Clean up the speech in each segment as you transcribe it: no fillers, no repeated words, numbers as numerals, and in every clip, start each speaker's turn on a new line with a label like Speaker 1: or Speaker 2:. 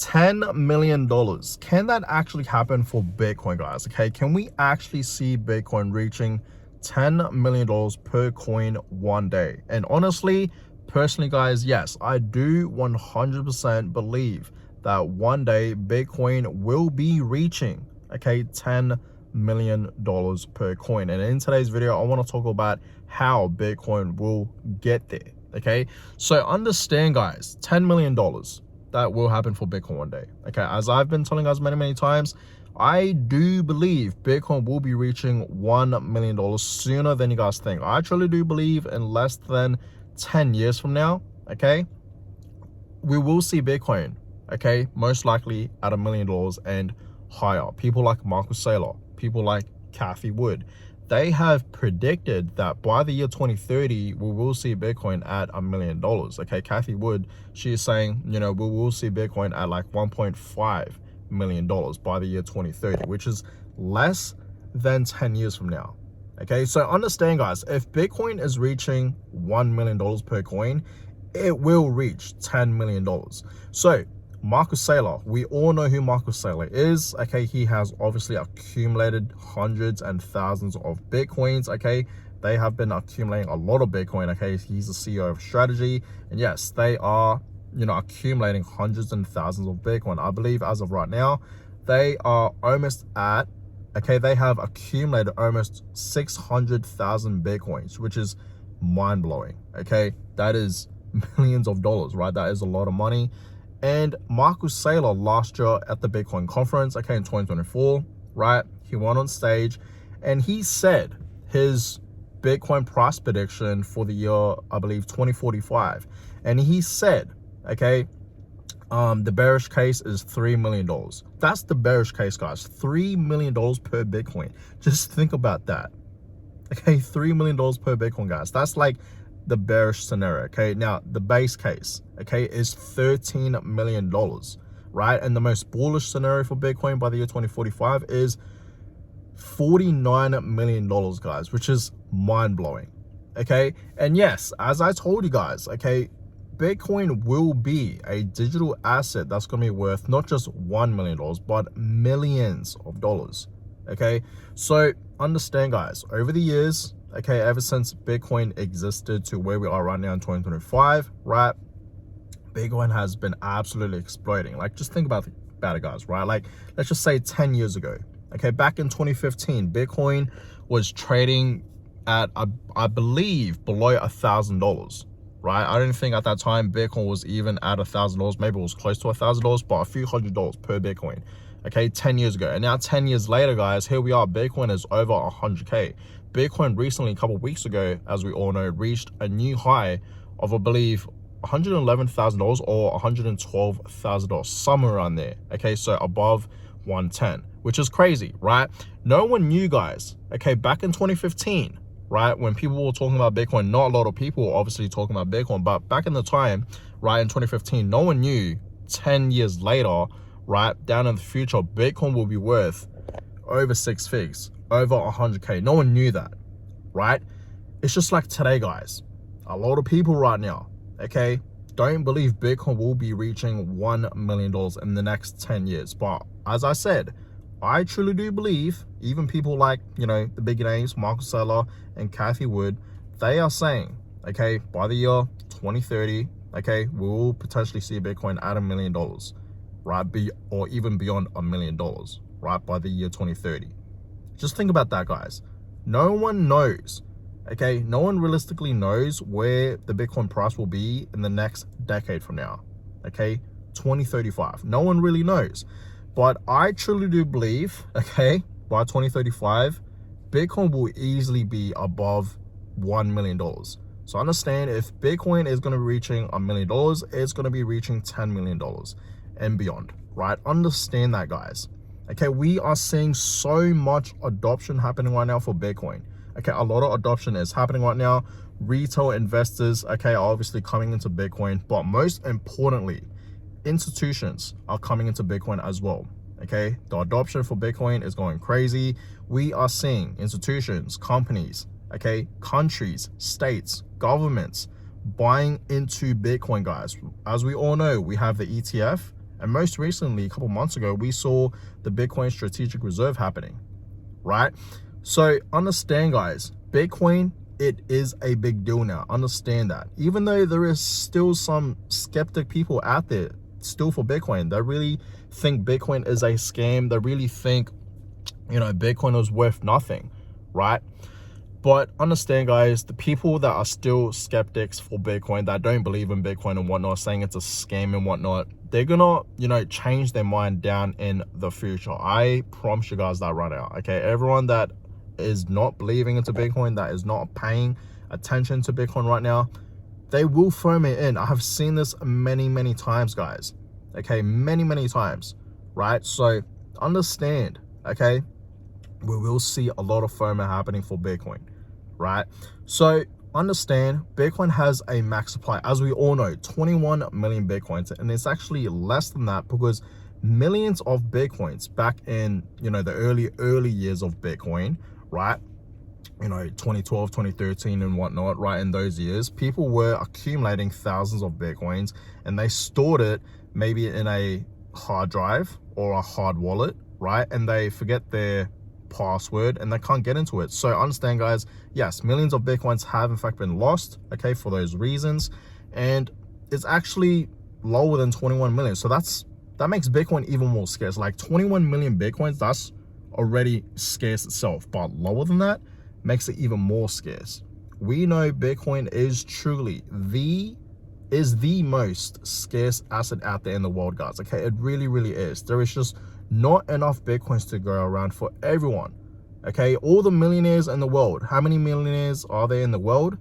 Speaker 1: $10 million. Can that actually happen for Bitcoin, guys? Okay, can we actually see Bitcoin reaching $10 million per coin one day? And honestly, personally, guys, yes, I do 100% believe that one day Bitcoin will be reaching, okay, $10 million per coin. And in today's video, I want to talk about how Bitcoin will get there. Okay, so understand, guys, $10 million. That will happen for Bitcoin one day. Okay, as I've been telling us many times, I do believe Bitcoin will be reaching $1 million sooner than you guys think. I truly do believe in less than 10 years from now, okay, we will see Bitcoin, okay, most likely at $1 million and higher. People like Marcus Saylor, people like Cathie Wood, they have predicted that by the year 2030, we will see Bitcoin at $1 million. Okay, Cathie Wood, she is saying, you know, we will see Bitcoin at like $1.5 million by the year 2030, which is less than 10 years from now. Okay, so understand, guys, if Bitcoin is reaching $1 million per coin, it will reach $10 million. So Marcus Saylor, we all know who Marcus Saylor is. Okay, he has obviously accumulated hundreds and thousands of Bitcoins. Okay, they have been accumulating a lot of Bitcoin. Okay, he's the CEO of Strategy, and yes, they are, you know, accumulating hundreds and thousands of Bitcoin. I believe as of right now, they are almost at, okay, they have accumulated almost 600,000 Bitcoins, which is mind-blowing. Okay, that is millions of dollars, right? That is a lot of money. And Marcus Saylor last year at the Bitcoin conference, okay, in 2024, right, he went on stage and he said his Bitcoin price prediction for the year, I believe 2045, and he said, okay, the bearish case is $3 million. That's the bearish case, guys. $3 million per Bitcoin. Just think about that. Okay, $3 million per Bitcoin, guys. That's like the bearish scenario. Okay, now the base case, okay, is $13 million, right? And the most bullish scenario for Bitcoin by the year 2045 is $49 million, guys, which is mind-blowing. Okay, and yes, as I told you guys, okay, Bitcoin will be a digital asset that's going to be worth not just $1 million, but millions of dollars. Okay, so understand, guys, over the years, okay, ever since Bitcoin existed to where we are right now in 2025, right, Bitcoin has been absolutely exploding. Like, just think about it, guys, right? Like, let's just say 10 years ago, okay, back in 2015, Bitcoin was trading at, I believe, below $1,000. Right, I don't think at that time Bitcoin was even at $1,000. Maybe it was close to $1,000, but a few $100s per Bitcoin. Okay, 10 years ago. And now 10 years later, guys, here we are. Bitcoin is over 100K. Bitcoin recently, a couple of weeks ago, as we all know, reached a new high of, I believe, $111,000 or $112,000, somewhere around there. Okay, so above 110, which is crazy, right? No one knew, guys, okay, back in 2015, right, when people were talking about Bitcoin, not a lot of people were obviously talking about Bitcoin, but back in the time, right, in 2015, no one knew 10 years later, right, down in the future, Bitcoin will be worth over 6 figs, over 100K. No one knew that, right? It's just like today, guys. A lot of people right now, okay, don't believe Bitcoin will be reaching $1 million in the next 10 years. But as I said, I truly do believe, even people like, you know, the big names, Marcus Saylor and Cathie Wood, they are saying, okay, by the year 2030, okay, we will potentially see Bitcoin at $1 million, right? Or even beyond $1 million, right? By the year 2030. Just think about that, guys. No one knows, okay? No one realistically knows where the Bitcoin price will be in the next decade from now, okay? 2035. No one really knows. But I truly do believe, okay, by 2035, Bitcoin will easily be above $1 million. So understand, if Bitcoin is going to be reaching $1 million, it's going to be reaching $10 million and beyond, right? Understand that, guys. Okay, we are seeing so much adoption happening right now for Bitcoin. Okay, a lot of adoption is happening right now. Retail investors, okay, are obviously coming into Bitcoin, but most importantly, institutions are coming into Bitcoin as well. Okay, the adoption for Bitcoin is going crazy. We are seeing institutions, companies, okay, countries, states, governments buying into Bitcoin, guys. As we all know, we have the ETF, And most recently, a couple months ago, we saw the Bitcoin strategic reserve happening, right? So understand, guys, Bitcoin, it is a big deal now. Understand that. Even though there is still some skeptic people out there still for Bitcoin, that really think Bitcoin is a scam. They really think, Bitcoin is worth nothing, right? But understand, guys, the people that are still skeptics for Bitcoin, that don't believe in Bitcoin and whatnot, saying it's a scam and whatnot, they're gonna, change their mind down in the future. I promise you guys that right now, okay? Everyone that is not believing into Bitcoin, that is not paying attention to Bitcoin right now, they will throw me in. I have seen this many, many times, guys, okay? Many, many times, right? So understand, okay? We will see a lot of FOMO happening for Bitcoin, right? So understand, Bitcoin has a max supply, as we all know, 21 million Bitcoins, and it's actually less than that because millions of Bitcoins back in, the early years of Bitcoin, right? 2012, 2013 and whatnot, right? In those years, people were accumulating thousands of Bitcoins and they stored it maybe in a hard drive or a hard wallet, right? And they forget their password and they can't get into it. So understand, guys, yes, millions of Bitcoins have in fact been lost, okay, for those reasons, and it's actually lower than 21 million. So that makes Bitcoin even more scarce. Like 21 million Bitcoins, that's already scarce itself, but lower than that makes it even more scarce. We know Bitcoin is truly the most scarce asset out there in the world, guys, okay? It really, really is. There is just not enough Bitcoins to go around for everyone, okay? All the millionaires in the world, how many millionaires are there in the world?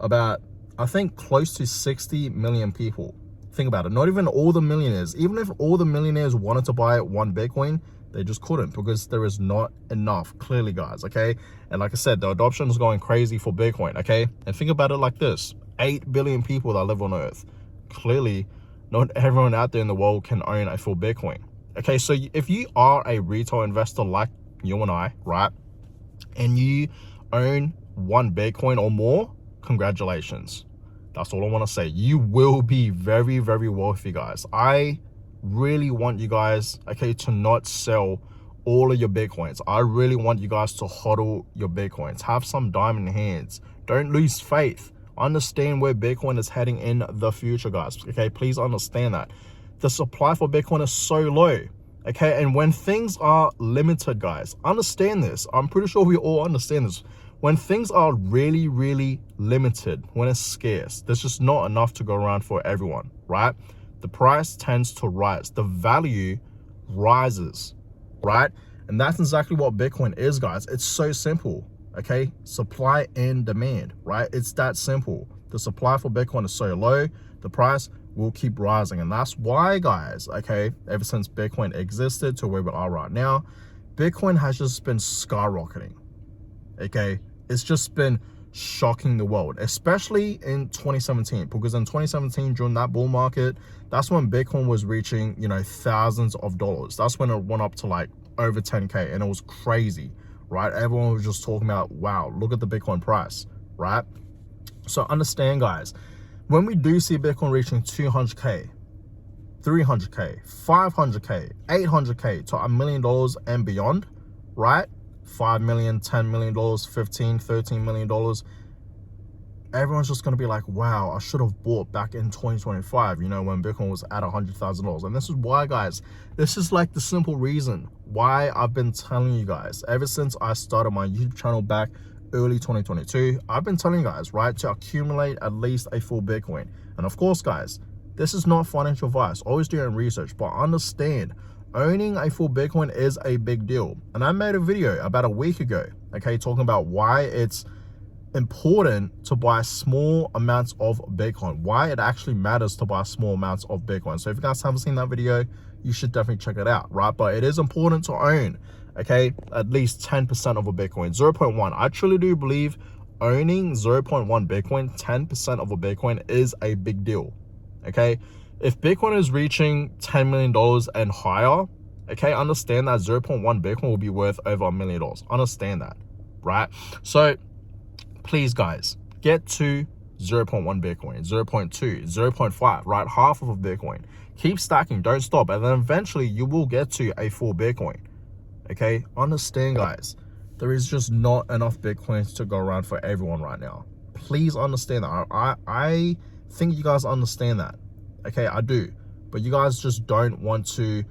Speaker 1: About, I think, close to 60 million people. Think about it. Not even all the millionaires. Even if all the millionaires wanted to buy one Bitcoin, they just couldn't because there is not enough, clearly, guys, okay? And like I said, the adoption is going crazy for Bitcoin, okay? And think about it like this. 8 billion people that live on Earth. Clearly, not everyone out there in the world can own a full Bitcoin. Okay, so if you are a retail investor like you and I, right, and you own one Bitcoin or more, congratulations. That's all I want to say. You will be very, very wealthy, guys. I really want you guys, okay, to not sell all of your Bitcoins. I really want you guys to hodl your Bitcoins. Have some diamond hands. Don't lose faith. Understand where Bitcoin is heading in the future, guys, okay? Please understand that. The supply for Bitcoin is so low, okay? And when things are limited, guys, understand this. I'm pretty sure we all understand this. When things are really, really limited, when it's scarce, there's just not enough to go around for everyone, right? The price tends to rise. The value rises, right? And that's exactly what Bitcoin is, guys. It's so simple, okay? Supply and demand, right? It's that simple. The supply for Bitcoin is so low, the price will keep rising. And that's why, guys, okay, ever since Bitcoin existed to where we are right now, Bitcoin has just been skyrocketing, okay? It's just been shocking the world, especially in 2017, because in 2017, during that bull market, that's when Bitcoin was reaching, thousands of dollars. That's when it went up to like over 10K, and it was crazy, right? Everyone was just talking about, wow, look at the Bitcoin price, right? So understand, guys, when we do see Bitcoin reaching 200K, 300K, 500K, 800K to $1 million and beyond, right? $5 million, $10 million, $15, $13 million, everyone's just going to be like, wow, I should have bought back in 2025, when Bitcoin was at $100,000. And this is why, guys, this is like the simple reason why I've been telling you guys ever since I started my YouTube channel back early 2022. I've been telling you guys, right, to accumulate at least a full Bitcoin. And of course, guys, this is not financial advice. Always do your own research, but understand, owning a full Bitcoin is a big deal. And I made a video about a week ago, okay, talking about why it's important to buy small amounts of Bitcoin, why it actually matters to buy small amounts of Bitcoin. So if you guys haven't seen that video, you should definitely check it out, right? But it is important to own, okay, at least 10% of a Bitcoin, 0.1. I truly do believe owning 0.1 Bitcoin, 10% of a Bitcoin is a big deal, okay? If Bitcoin is reaching $10 million and higher, okay, understand that 0.1 Bitcoin will be worth over $1 million. Understand that, right? So please, guys, get to 0.1 Bitcoin, 0.2, 0.5, right? Half of a Bitcoin. Keep stacking, don't stop, and then eventually you will get to a full Bitcoin. Okay, understand, guys, there is just not enough Bitcoins to go around for everyone right now. Please understand that. I think you guys understand that. Okay, I do, but you guys just don't want to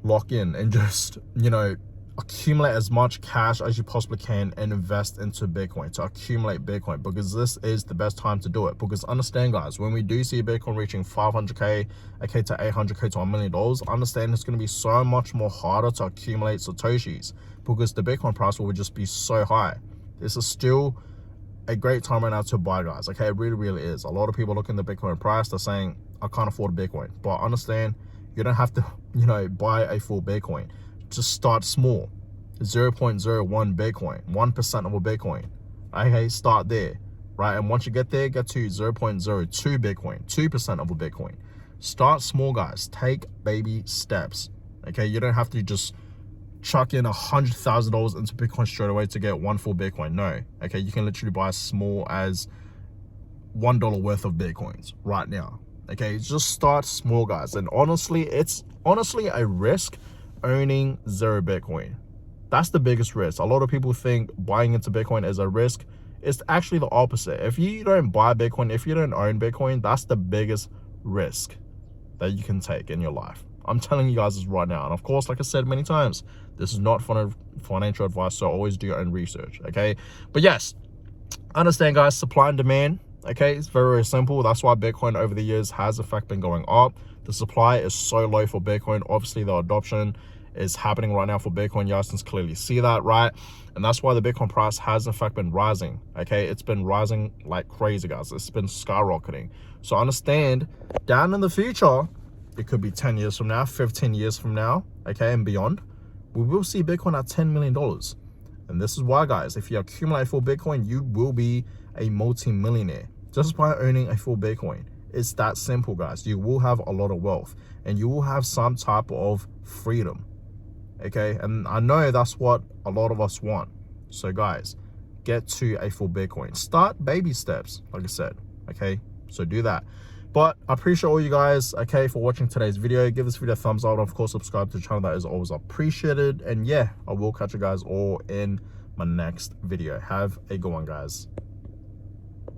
Speaker 1: lock in and just, you know, accumulate as much cash as you possibly can and invest into Bitcoin, to accumulate Bitcoin, because this is the best time to do it. Because understand, guys, when we do see Bitcoin reaching 500k, okay, to 800k to $1 million, understand it's going to be so much more harder to accumulate Satoshis, because the Bitcoin price will just be so high. This is still a great time right now to buy, guys. Okay, it really is. A lot of people looking at the Bitcoin price, they're saying, I can't afford Bitcoin. But understand, you don't have to, you know, buy a full Bitcoin. Just start small. 0.01 Bitcoin, 1% of a Bitcoin. Okay, start there, right? And once you get there, get to 0.02 Bitcoin, 2% of a Bitcoin. Start small, guys. Take baby steps. Okay, you don't have to just chuck in $100,000 into Bitcoin straight away to get one full Bitcoin. No. Okay, you can literally buy as small as $1 worth of Bitcoins right now. Okay, just start small, guys. And honestly, it's honestly a risk owning 0 Bitcoin. That's the biggest risk. A lot of people think buying into Bitcoin is a risk. It's actually the opposite. If you don't buy Bitcoin, if you don't own Bitcoin, that's the biggest risk that you can take in your life. I'm telling you guys this right now. And of course, like I said many times, this is not financial advice, so always do your own research, okay? But yes, understand, guys, supply and demand, okay? It's very simple. That's why Bitcoin over the years has in fact been going up. The supply is so low for Bitcoin. Obviously, the adoption is happening right now for Bitcoin. You guys can clearly see that, right? And that's why the Bitcoin price has in fact been rising, okay? It's been rising like crazy, guys. It's been skyrocketing. So understand, down in the future, it could be 10 years from now, 15 years from now, okay, and beyond, we will see Bitcoin at $10 million. And this is why, guys, if you accumulate full Bitcoin, you will be a multi-millionaire just by owning a full Bitcoin. It's that simple, guys. You will have a lot of wealth and you will have some type of freedom, okay? And I know that's what a lot of us want. So, guys, get to a full Bitcoin. Start baby steps, like I said, okay? So do that. But I appreciate all you guys, okay, for watching today's video. Give this video a thumbs up, and of course, subscribe to the channel. That is always appreciated. And yeah, I will catch you guys all in my next video. Have a good one, guys.